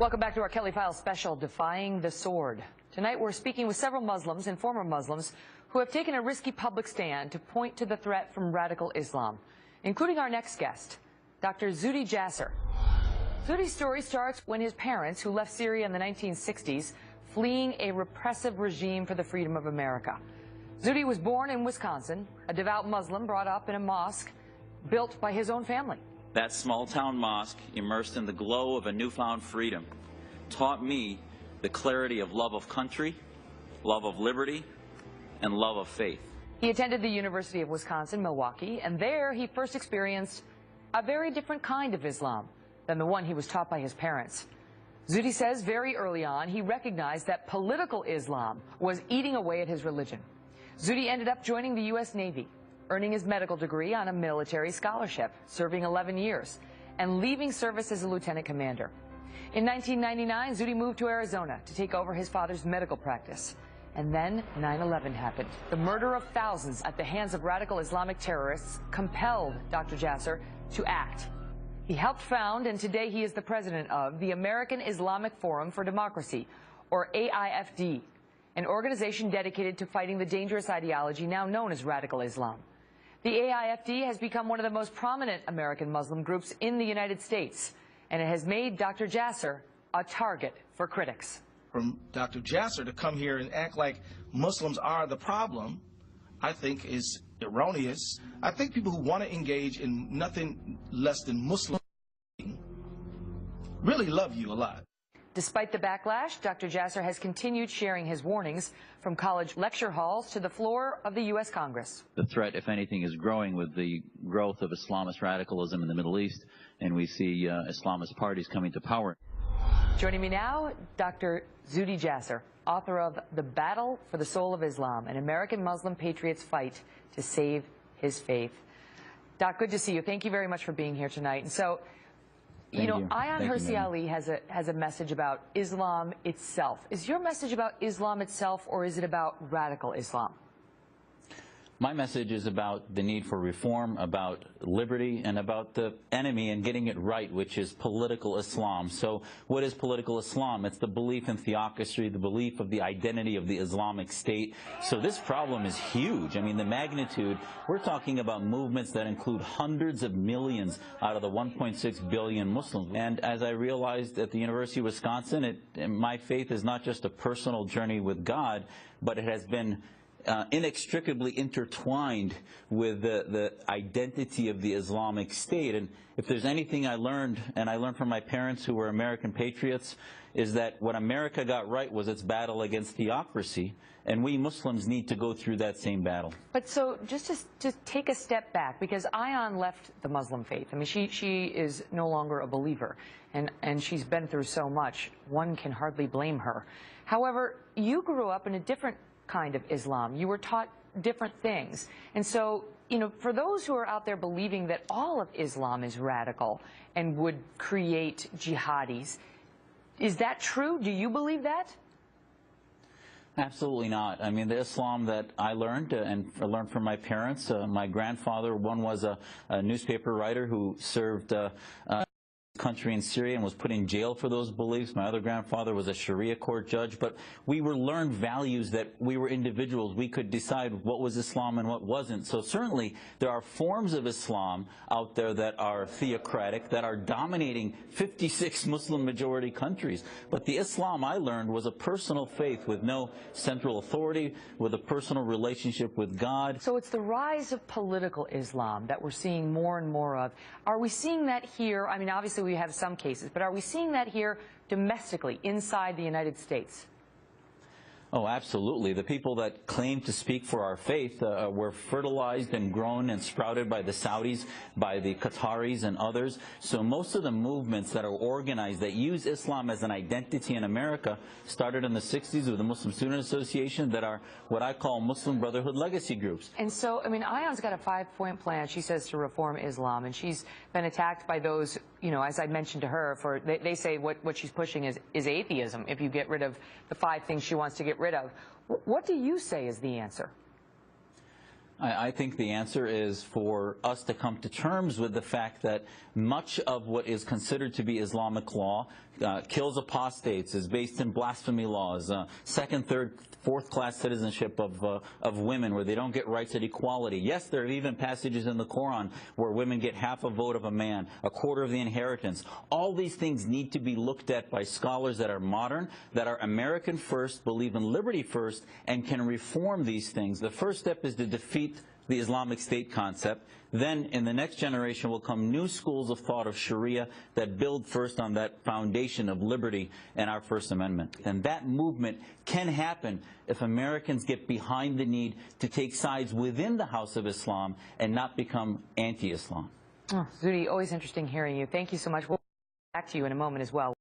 Welcome back to our Kelly Files special, Defying the Sword. Tonight we're speaking with several Muslims and former Muslims who have taken a risky public stand to point to the threat from radical Islam, including our next guest, Dr. Zuhdi Jasser. Zuhdi's story starts when his parents, who left Syria in the 1960s, fleeing a repressive regime for the freedom of America. Zuhdi was born in Wisconsin, a devout Muslim brought up in a mosque built by his own family. That small-town mosque, immersed in the glow of a newfound freedom, taught me the clarity of love of country, love of liberty, and love of faith. He attended the University of Wisconsin-Milwaukee, and there he first experienced a very different kind of Islam than the one he was taught by his parents. Zuhdi says very early on he recognized that political Islam was eating away at his religion. Zuhdi ended up joining the U.S. Navy, earning his medical degree on a military scholarship, serving 11 years, and leaving service as a lieutenant commander. In 1999, Zuhdi moved to Arizona to take over his father's medical practice. And then 9/11 happened. The murder of thousands at the hands of radical Islamic terrorists compelled Dr. Jasser to act. He helped found, and today he is the president of, the American Islamic Forum for Democracy, or AIFD, an organization dedicated to fighting the dangerous ideology now known as radical Islam. The AIFD has become one of the most prominent American Muslim groups in the United States, and it has made Dr. Jasser a target for critics. From Dr. Jasser to come here and act like Muslims are the problem, I think is erroneous. I think people who want to engage in nothing less than Muslim really love you a lot. Despite the backlash, Dr. Jasser has continued sharing his warnings from college lecture halls to the floor of the U.S. Congress. The threat, if anything, is growing with the growth of Islamist radicalism in the Middle East, and we see Islamist parties coming to power. Joining me now, Dr. Zuhdi Jasser, author of The Battle for the Soul of Islam, an American Muslim patriot's fight to save his faith. Doc, good to see you. Thank you very much for being here tonight. And so, you know, Ayaan Hirsi Ali has a message about Islam itself. Is your message about Islam itself, or is it about radical Islam? My message is about the need for reform, about liberty, and about the enemy and getting it right, which is political Islam. So what is political Islam? It's the belief in theocracy, the belief of the identity of the Islamic State. So this problem is huge. I mean, the magnitude, we're talking about movements that include hundreds of millions out of the 1.6 billion Muslims. And as I realized at the University of Wisconsin, my faith is not just a personal journey with God, but it has been inextricably intertwined with the identity of the Islamic State. And if there's anything I learned, and I learned from my parents who were American patriots, is that what America got right was its battle against theocracy, and we Muslims need to go through that same battle. But so just to take a step back, because Ayaan left the Muslim faith. I mean, she is no longer a believer, and she's been through so much. One can hardly blame her. However, you grew up in a different kind of Islam. You were taught different things. And so, you know, for those who are out there believing that all of Islam is radical and would create jihadis, is that true? Do you believe that? Absolutely not. I mean, the Islam that I learned and learned from my parents, my grandfather, one was a newspaper writer who served country in Syria and was put in jail for those beliefs. My other grandfather was a Sharia court judge, but we were learned values that we were individuals. We could decide what was Islam and what wasn't. So certainly there are forms of Islam out there that are theocratic, that are dominating 56 Muslim majority countries. But the Islam I learned was a personal faith with no central authority, with a personal relationship with God. So it's the rise of political Islam that we're seeing more and more of. Are we seeing that here? I mean, obviously we have some cases, but are we seeing that here domestically, inside the United States? Oh, absolutely. The people that claim to speak for our faith were fertilized and grown and sprouted by the Saudis, by the Qataris and others. So most of the movements that are organized that use Islam as an identity in America started in the 60s with the Muslim Student Association that are what I call Muslim Brotherhood legacy groups. And so, I mean, Ayaan's got a 5-point plan, she says, to reform Islam, and she's been attacked by those, you know, as I mentioned to her, for they say what she's pushing is atheism, if you get rid of the 5 things she wants to get rid of. What do you say is the answer? I think the answer is for us to come to terms with the fact that much of what is considered to be Islamic law kills apostates, is based in blasphemy laws, second, third, fourth-class citizenship of women where they don't get rights at equality. Yes, there are even passages in the Quran where women get half a vote of a man, a quarter of the inheritance. All these things need to be looked at by scholars that are modern, that are American first, believe in liberty first, and can reform these things. The first step is to defeat the Islamic State concept. Then in the next generation will come new schools of thought of Sharia that build first on that foundation of liberty and our First Amendment. And that movement can happen if Americans get behind the need to take sides within the House of Islam and not become anti-Islam. Oh, Zuhdi, always interesting hearing you. Thank you so much. We'll get back to you in a moment as well.